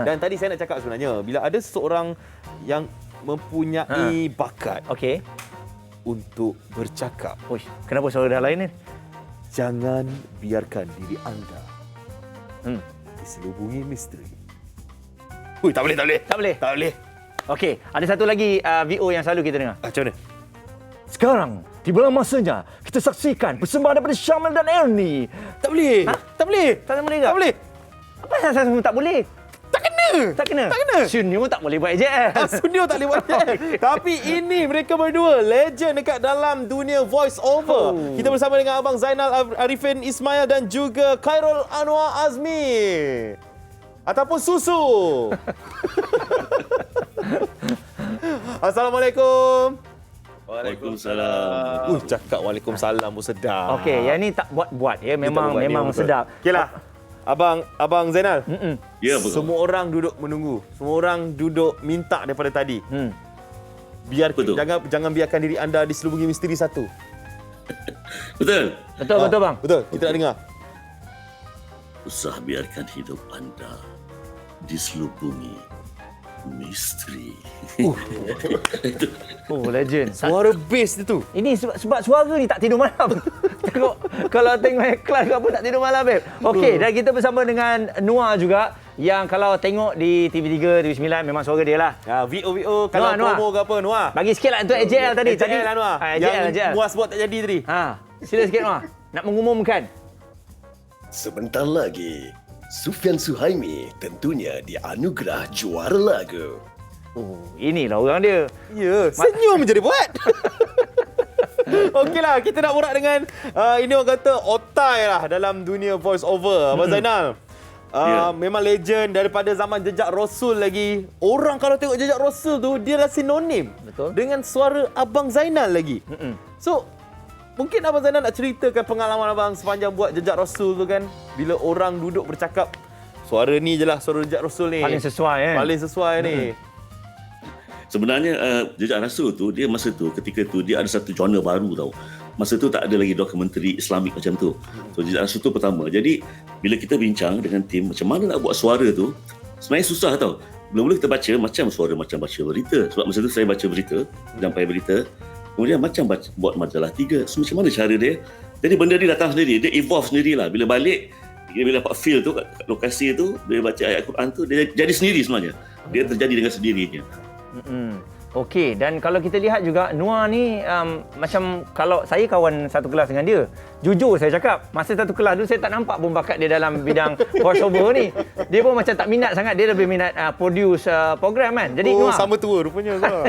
Dan tadi saya nak cakap sebenarnya, bila ada seseorang yang mempunyai bakat Okey. untuk bercakap, Uish, kenapa suara dah lain ni? jangan biarkan diri anda Hmm. diselubungi misteri. Ui, tak boleh, tak boleh. Tak boleh? Tak boleh. Okey, ada satu lagi VO yang selalu kita dengar. Macam mana? Sekarang, tibalah masanya kita saksikan persembahan daripada Syamil dan Ernie. Tak boleh. Ha? Tak boleh. Tak boleh ke? Tak boleh. Apa yang saya semua tak boleh? Tak kena. Tak kena? Tak kena. Sunyo tak boleh buat AJL. Sunio tak boleh buat Tapi ini mereka berdua legend dekat dalam dunia voice over. Kita bersama dengan Abang Zainal Arifin Ismail dan juga Khairul Anwar Azmi. Ataupun Susu. Assalamualaikum. Waalaikumsalam. Cakap waalaikumsalam pun sedap. Okey, yang ni tak buat-buat ya. Memang buat, memang betul. sedap. Okeylah. Abang Zainal. Ya, betul. Semua orang duduk menunggu. Semua orang duduk minta daripada tadi. Biar Betul. jangan biarkan diri anda diselubungi misteri satu. Betul. Betul bang. Betul. Kita nak dengar. Usah biarkan hidup anda diselubungi misteri. Oh, legend. Suara bass dia tu. Ini sebab suara ni tak tidur malam. Tengok kalau tengok iklan ke apa tak tidur malam, babe. Okey, dan kita bersama dengan Noah juga yang kalau tengok di TV3, TV9 memang suara dia lah. VO kalau Noah. promo ke apa Noah? Bagi sikit lah untuk AJL tadi. AJL lah Noah. AJL. Yang Muaz buat tak jadi tadi. Sila sikit Noah. Nak mengumumkan. Sebentar lagi, Sufian Suhaimi tentunya dianugerah juara lagu. Oh, inilah orang dia. Ya, senyum je dia buat. Okeylah, kita nak borak dengan ini orang kata otai lah dalam dunia voice over. Abang Zainal. Memang legend daripada zaman Jejak Rasul lagi. Orang kalau tengok Jejak Rasul tu, dia dah sinonim. Betul. Dengan suara Abang Zainal lagi. So, mungkin Abang Zainal nak ceritakan pengalaman abang sepanjang buat Jejak Rasul tu kan. Bila orang duduk bercakap, suara ni je lah, suara Jejak Rasul ni. Paling sesuai Paling sesuai ni. Sebenarnya Jejak Rasul tu, dia masa tu, ketika tu dia ada satu genre baru tau. Masa tu tak ada lagi dokumentari Islamik macam tu. So Jejak Rasul tu pertama. Jadi bila kita bincang dengan tim macam mana nak buat suara tu, sebenarnya susah tau. Mula-mula kita baca macam suara macam baca berita. Sebab masa tu saya baca berita, sampai berita. Kemudian macam buat majalah 3. So macam mana cara dia? Jadi benda dia datang sendiri, dia evolve sendirilah. Bila balik, bila dapat feel tu kat lokasi tu, bila baca ayat Quran tu, dia jadi sendiri sebenarnya. Dia terjadi dengan sendirinya. Okey, dan kalau kita lihat juga Noah ni macam kalau saya kawan satu kelas dengan dia, jujur saya cakap, masa satu kelas dulu saya tak nampak pun bakat dia dalam bidang voiceover ni. Dia pun macam tak minat sangat, dia lebih minat produce program kan. Jadi Noah Sama tua rupanya kau.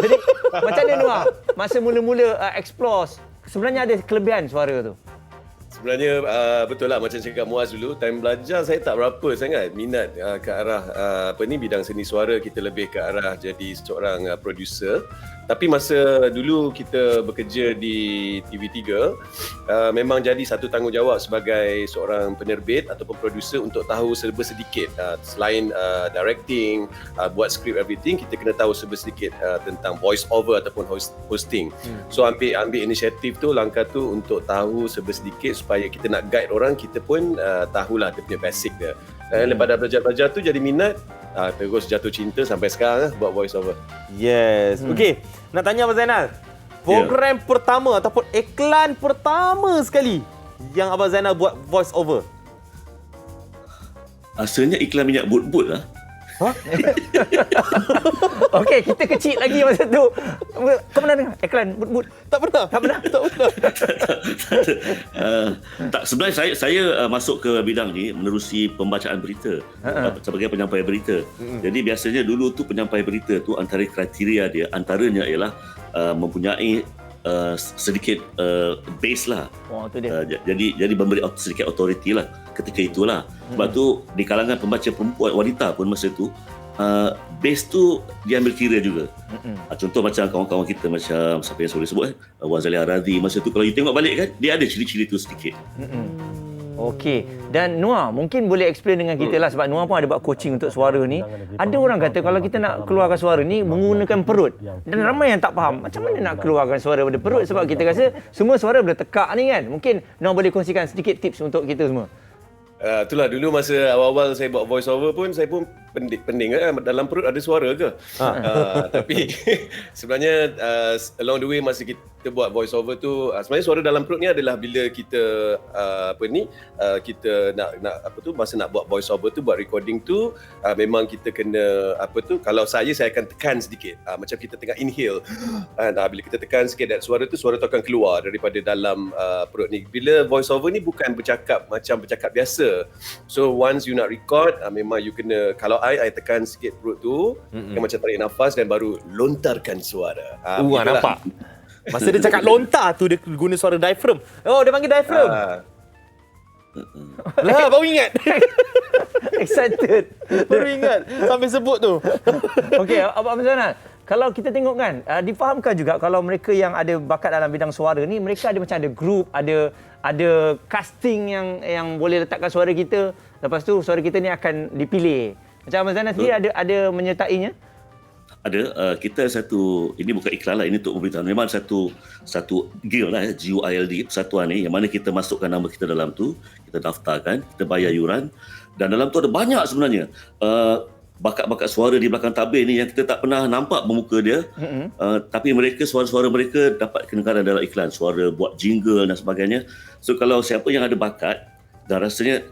jadi macam mana Noah masa mula-mula explore, sebenarnya ada kelebihan suara tu? Sebenarnya betul lah macam cakap Muaz dulu, time belajar saya tak berapa sangat minat ke arah bidang seni suara. Kita lebih ke arah jadi seorang producer. Tapi masa dulu kita bekerja di TV3, memang jadi satu tanggungjawab sebagai seorang penerbit ataupun producer untuk tahu serba sedikit. Selain directing, buat script everything, kita kena tahu serba sedikit tentang voice over ataupun hosting. So ambil inisiatif tu, langkah tu untuk tahu serba sedikit supaya kita nak guide orang, kita pun tahulah dia punya basic dia. Lepas dah belajar-belajar tu jadi minat, terus jatuh cinta sampai sekarang buat voice over. Yes. Okey, nak tanya Abang Zainal. Program pertama ataupun iklan pertama sekali yang Abang Zainal buat voice over. Asalnya iklan minyak but-but lah. Okey, kita kecil lagi masa tu. Kau pernah dengar iklan but-but? Tak pernah. Tak, sebenarnya saya masuk ke bidang ni menerusi pembacaan berita sebagai penyampai berita. Jadi biasanya dulu tu penyampai berita tu antara kriteria dia antaranya ialah mempunyai sedikit base lah. Oh, tu dia. Jadi memberi sedikit authority lah ketika itulah. Sebab tu di kalangan pembaca perempuan wanita pun masa tu base tu diambil kira juga. Contoh macam kawan-kawan kita macam siapa yang boleh sebut Wazali Aradhi, masa tu kalau you tengok balik kan dia ada ciri-ciri tu sedikit. Okey. Dan Noah, mungkin boleh explain dengan kita lah sebab Noah pun ada buat coaching untuk suara ni. Ada orang kata kalau kita nak keluarkan suara ni menggunakan perut. Dan ramai yang tak faham macam mana nak keluarkan suara daripada perut sebab kita rasa semua suara boleh tekak ni kan. Mungkin Noah boleh kongsikan sedikit tips untuk kita semua. Itulah dulu masa awal-awal saya buat voice over pun saya pun pening kan, dalam perut ada suara ke. Tapi sebenarnya along the way masa kita buat voice over tu sebenarnya suara dalam perut ni adalah bila kita kita nak masa nak buat voice over tu, buat recording tu memang kita kena kalau saya akan tekan sedikit macam kita tengah inhale. Bila kita tekan sikit dan suara tu akan keluar daripada dalam perut ni. Bila voice over ni bukan bercakap macam bercakap biasa. So once you nak record memang you kena, kalau I tekan sikit perut tu kan macam tarik nafas dan baru lontarkan suara. Nampak. Masa dia cakap lontar tu dia guna suara diaphragm. Oh, dia panggil diaphragm. Lah, baru ingat. Excited. Baru ingat sambil sebut tu. Okey, Abang Zainal, kalau kita tengok kan, difahamkan juga kalau mereka yang ada bakat dalam bidang suara ni, mereka ada macam ada group, ada casting yang boleh letakkan suara kita. Lepas tu suara kita ni akan dipilih. Macam Abang Zainal sendiri ada menyertainya? Ada, kita satu, ini bukan iklan lah, ini untuk pemberitahuan. Memang satu guild lah, GUILD, persatuan ni, yang mana kita masukkan nama kita dalam tu, kita daftarkan, kita bayar yuran, dan dalam tu ada banyak sebenarnya bakat-bakat suara di belakang tabir ni yang kita tak pernah nampak bermuka dia, tapi suara-suara mereka dapat kedengaran dalam iklan, suara buat jingle dan sebagainya. So kalau siapa yang ada bakat dan rasanya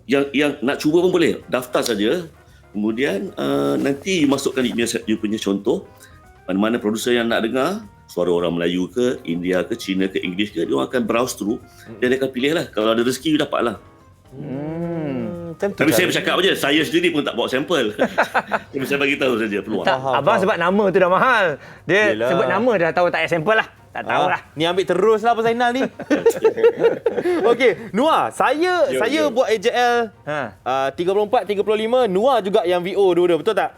yang nak cuba pun boleh, daftar saja. Kemudian nanti masukkan you punya contoh, mana-mana produser yang nak dengar suara orang Melayu ke, India ke, Cina ke, English ke, dia akan browse through dan dia akan pilih lah. Kalau ada rezeki, you dapatlah. Tapi saya bercakap je, saya sendiri pun tak bawa sampel. Tapi saya bagi tahu saja peluang. Abang sebab nama tu dah mahal. Dia Yelah. sebut nama dah tahu tak payah sampel lah. Tak tahulah. Ni ambil terus lah Abang Zainal ni. Okey, Nuar, saya buat AJL 34, 35, Nuar juga yang VO dua-dua, betul tak?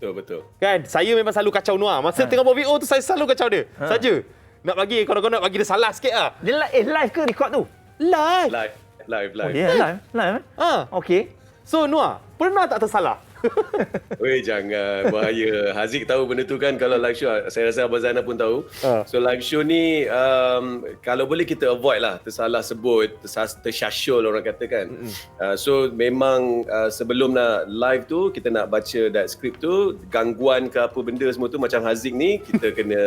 Betul. Kan, saya memang selalu kacau Nuar. Masa tengah buat VO tu saya selalu kacau dia. Saja. Nak bagi konon-konon bagi dia salah sikit lah. Dia live ke record tu? Live. Live. Oh, dia live. Okey. So Nuar, pernah tak tersalah? Weh, jangan, bahaya. Haziq tahu benda tu kan kalau live show. Saya rasa Abang Zainal pun tahu. So live show ni kalau boleh kita avoid lah tersalah sebut, tersyashul orang kata kan. So memang sebelum nak live tu kita nak baca that script tu, gangguan ke apa benda semua tu macam Haziq ni kita kena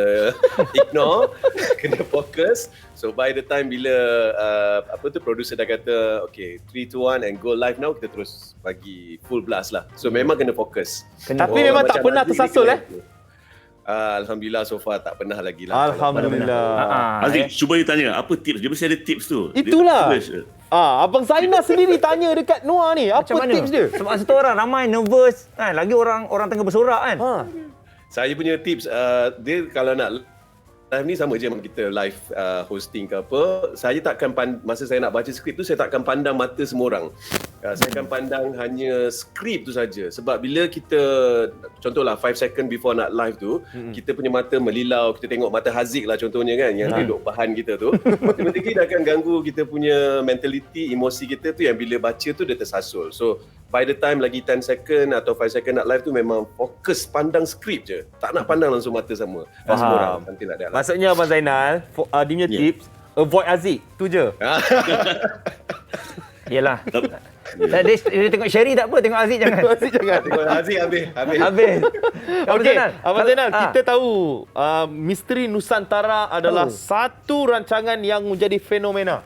ignore, kena fokus. So by the time bila producer dah kata okay 3, 2, 1 and go live now, kita terus bagi full blast lah. So memang kena fokus. Tapi memang tak pernah tersasul Alhamdulillah so far tak pernah lagi lah. Alhamdulillah. Aziz, cuba dia tanya, apa tips? Dia mesti ada tips tu. Itulah. Abang Zainal sendiri tanya dekat Nuar ni, apa tips dia? Sebab satu orang ramai nervous kan, lagi orang tengah bersorak kan. Saya punya tips dia kalau nak live ni sama je macam kita live hosting ke apa. Saya takkan masa saya nak baca skrip tu saya takkan pandang mata semua orang. Saya akan pandang hanya skrip tu saja. Sebab bila kita contohlah 5 second before nak live tu, kita punya mata melilau, kita tengok mata Haziq lah contohnya kan yang dia duduk bahan kita tu. Automatically dia akan ganggu kita punya mentality, emosi kita tu yang bila baca tu dia tersasul. So by the time lagi 10 second atau 5 second nak live tu memang fokus pandang skrip je. Tak nak pandang langsung mata semua orang. Nanti nak ada. Maksudnya Abang Zainal, dia punya tips, avoid Aziz. Tu je. Yelah. Dia tengok Sherry tak apa, tengok Aziz jangan. Aziz jangan. Tengok Haziq habis. Okey, Abang Zainal, kita tahu Misteri Nusantara adalah satu rancangan yang menjadi fenomena.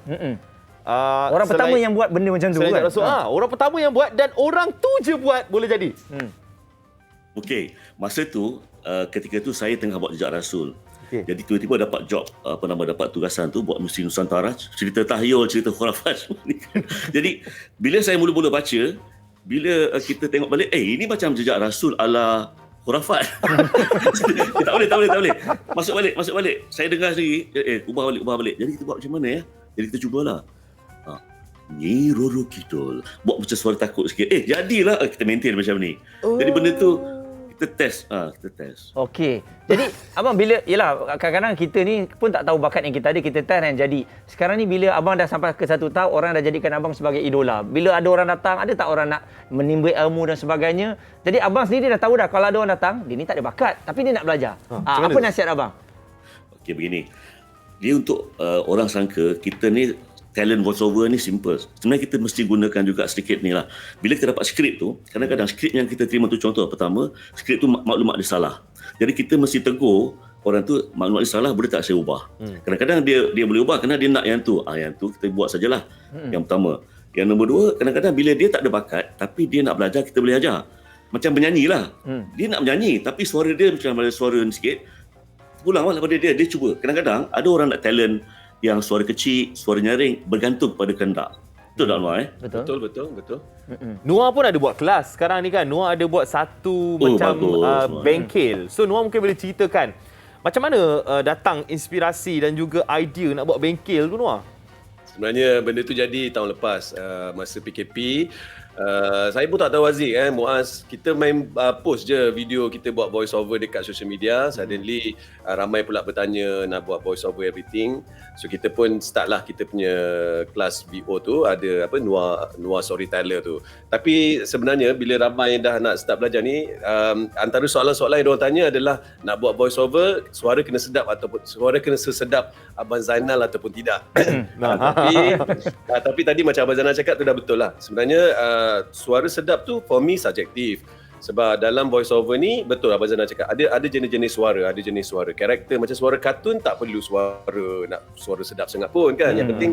Orang pertama yang buat benda macam tu kan. Orang pertama yang buat dan orang tu je buat boleh jadi. Okey, masa tu ketika tu saya tengah buat Jejak Rasul. Okay. Jadi tiba-tiba dapat job, dapat tugasan tu buat Misteri Nusantara, cerita tahyul, cerita khurafat semua ni. Jadi bila saya mula-mula baca, bila kita tengok balik, ini macam Jejak Rasul ala khurafat. tak boleh. Masuk balik. Saya dengar sendiri, ubah balik. Jadi kita buat macam mana ya? Jadi kita cubalah. Nyi Roro Kidul. Buat macam suara takut sikit. Jadilah kita maintain macam ni. Jadi benda tu kita test. Okey. Jadi abang bila kadang-kadang kita ni pun tak tahu bakat yang kita ada, kita test dan jadi. Sekarang ni bila abang dah sampai ke satu tahap, orang dah jadikan abang sebagai idola. Bila ada orang datang, ada tak orang nak menimba ilmu dan sebagainya. Jadi abang sendiri dah tahu dah kalau ada orang datang, dia ni tak ada bakat tapi dia nak belajar. Apa nasihat abang? Okey, begini. Dia untuk orang sangka kita ni talent voice over ni simple. Sebenarnya kita mesti gunakan juga sedikit ni lah. Bila kita dapat skrip tu, kadang-kadang skrip yang kita terima tu, contoh pertama, skrip tu maklumat dia salah. Jadi kita mesti tegur orang tu, maklumat dia salah, boleh tak saya ubah? Kadang-kadang dia boleh ubah kerana dia nak yang tu. Yang tu kita buat sajalah. Yang pertama. Yang nombor dua, kadang-kadang bila dia tak ada bakat tapi dia nak belajar, kita boleh ajar. Macam penyanyi lah. Dia nak menyanyi tapi suara dia macam ada suara ni sikit. Pulanglah pada dia cuba. Kadang-kadang ada orang nak talent yang suara kecil, suara nyaring, bergantung pada kehendak. Betul tak Noah? Betul. Noah pun ada buat kelas sekarang ni kan. Noah ada buat satu macam bagus, bengkel. So Noah mungkin boleh ceritakan macam mana datang inspirasi dan juga idea nak buat bengkel tu Noah? Sebenarnya benda tu jadi tahun lepas masa PKP. Saya pun tak tahu Aziz Muaz, kita main post je video kita buat voice over dekat social media. Suddenly ramai pula bertanya nak buat voice over everything. So kita pun start lah kita punya kelas VO tu, ada apa Noah Storyteller tu. Tapi sebenarnya bila ramai dah nak start belajar ni, antara soalan-soalan yang diorang tanya adalah nak buat voice over, suara kena sedap ataupun suara kena sesedap Abang Zainal ataupun tidak. Tapi tadi macam Abang Zainal cakap tu dah betul lah. Sebenarnya suara sedap tu for me subjektif. Sebab dalam voice over ni, betul Abang Zainal cakap, ada jenis-jenis suara. Karakter macam suara kartun tak perlu suara sedap sangat pun kan. Yang penting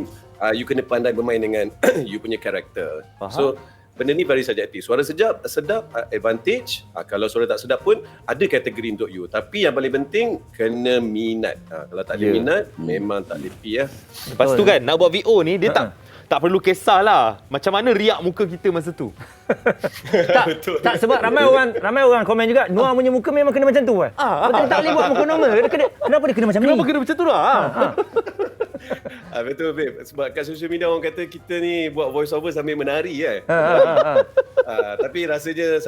you kena pandai bermain dengan you punya karakter. So benda ni very subjektif. Suara sedap advantage. Kalau suara tak sedap pun ada kategori untuk you. Tapi yang paling penting kena minat. Kalau tak ada minat memang tak boleh pergi . Lepas tu kan nak buat VO ni dia tak perlu kisahlah macam mana riak muka kita masa tu. tak sebab ramai orang komen juga Noah punya muka memang kena macam tu kan. Betul tak boleh buat muka normal. Kenapa dia kena macam ni? Kenapa kena macam tu lah? Betul babe. Sebab kat social media orang kata kita ni buat voice over sambil menari kan. Tapi rasanya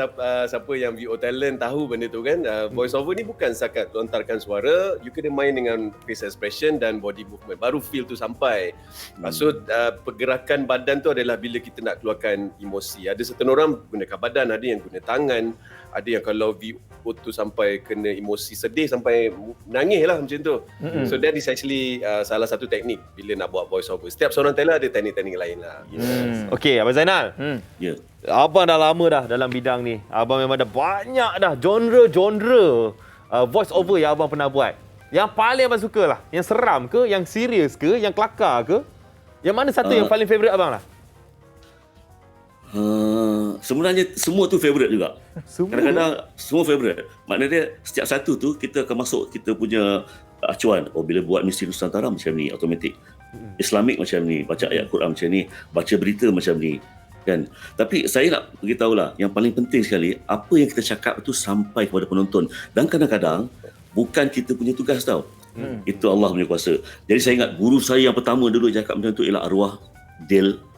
siapa yang VO talent tahu benda tu kan. Voice over ni bukan sakat lontarkan suara, you kena main dengan face expression dan body movement. Baru feel tu sampai. Maksud pergerakan badan tu adalah bila kita nak keluarkan emosi. Ada certain orang gunakan badan, ada yang guna tangan, ada yang kalau VO tu sampai kena emosi sedih sampai menangis lah macam tu. So that is actually salah satu teknik bila nak buat voice over. Setiap seorang talent ada teknik-teknik lain lah. Okey, Abang Zainal. Ya. Abang dah lama dah dalam bidang ni. Abang memang dah banyak dah genre voice over yang abang pernah buat. Yang paling abang suka lah, yang seram ke, yang serius ke, yang kelakar ke? Yang mana satu yang paling favourite abang lah? Sebenarnya semua tu favourite juga. Semua? Kadang-kadang semua favourite. Maknanya dia setiap satu tu kita akan masuk kita punya acuan. Bila buat misi Nusantara macam ni, automatik. Islamik macam ni, baca ayat Quran macam ni, baca berita macam ni. Kan? Tapi saya nak beritahu lah, yang paling penting sekali, apa yang kita cakap tu sampai kepada penonton. Dan kadang-kadang bukan kita punya tugas tau. Itu Allah punya kuasa. Jadi saya ingat guru saya yang pertama dulu cakap macam tu ialah arwah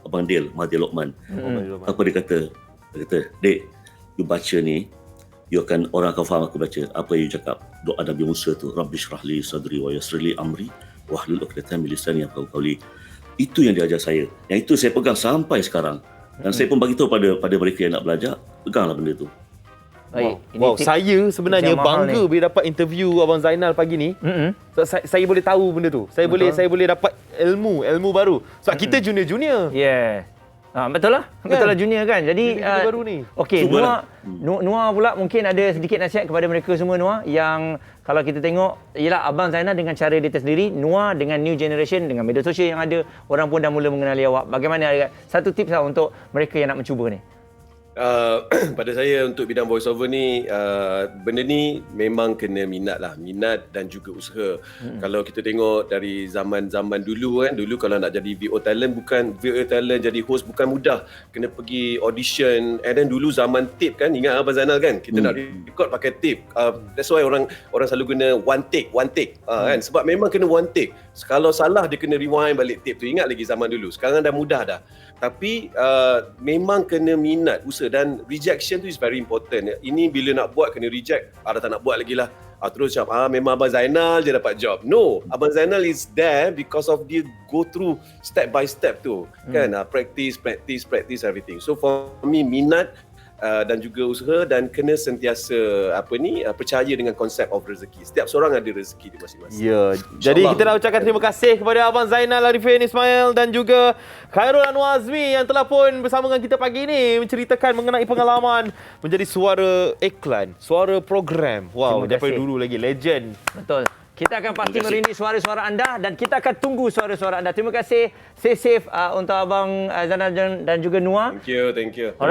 Abang Del, Mahathir Lokman. Apa dia kata? Dia kata, "Dek, you baca ni, orang akan faham aku baca. Apa yang you cakap? Doa Nabi Musa tu, Rabbi syrahli sadri wa yassirli amri wahlul 'uqdatam min lisani yafqahu qawli." Itu yang dia ajar saya. Yang itu saya pegang sampai sekarang. Dan saya pun bagi tahu pada mereka yang nak belajar, peganglah benda tu. Baik. Wow, saya sebenarnya bangga bila dapat interview Abang Zainal pagi ni. Saya boleh tahu benda tu. Saya boleh dapat ilmu baru. Sebab kita junior-junior. Yeah. Betul lah. Betul lah junior kan. Jadi baru ni. Okey, Noah pula mungkin ada sedikit nasihat kepada mereka semua Noah yang kalau kita tengok ialah Abang Zainal dengan cara dia tersendiri, Noah dengan new generation dengan media sosial yang ada, orang pun dah mula mengenali awak. Bagaimana satu tips lah untuk mereka yang nak mencuba ni? Pada saya untuk bidang voice over ni, benda ni memang kena minat dan juga usaha. Kalau kita tengok dari zaman-zaman dulu kan, dulu kalau nak jadi VO talent jadi host bukan mudah, kena pergi audition. And then dulu zaman tape kan, ingat Abang Zainal kan, kita nak record pakai tape. That's why orang selalu guna one take kan, sebab memang kena one take. Kalau salah dia kena rewind balik tape tu. Ingat lagi zaman dulu. Sekarang dah mudah dah. Tapi memang kena minat, usaha, dan rejection tu is very important. Ini bila nak buat kena reject, dah tak nak buat lagi lah. Terus macam memang Abang Zainal je dapat job. No, Abang Zainal is there because of dia go through step by step tu. Kan, practice everything. So for me, minat dan juga usaha, dan kena sentiasa percaya dengan konsep of rezeki. Setiap seorang ada rezeki dia masing-masing. Ya, jadi kita nak ucapkan terima kasih kepada Abang Zainal Arifin Ismail dan juga Khairul Anwar Azmi yang telah pun bersama dengan kita pagi ini menceritakan mengenai pengalaman menjadi suara iklan, suara program. Wow, Terima daripada kasih. dulu lagi legend. Betul. Kita akan pasti Terima kasih. merinding suara-suara anda dan kita akan tunggu suara-suara anda. Terima kasih. Stay safe untuk Abang Zainal dan juga Noah. Thank you. Alright.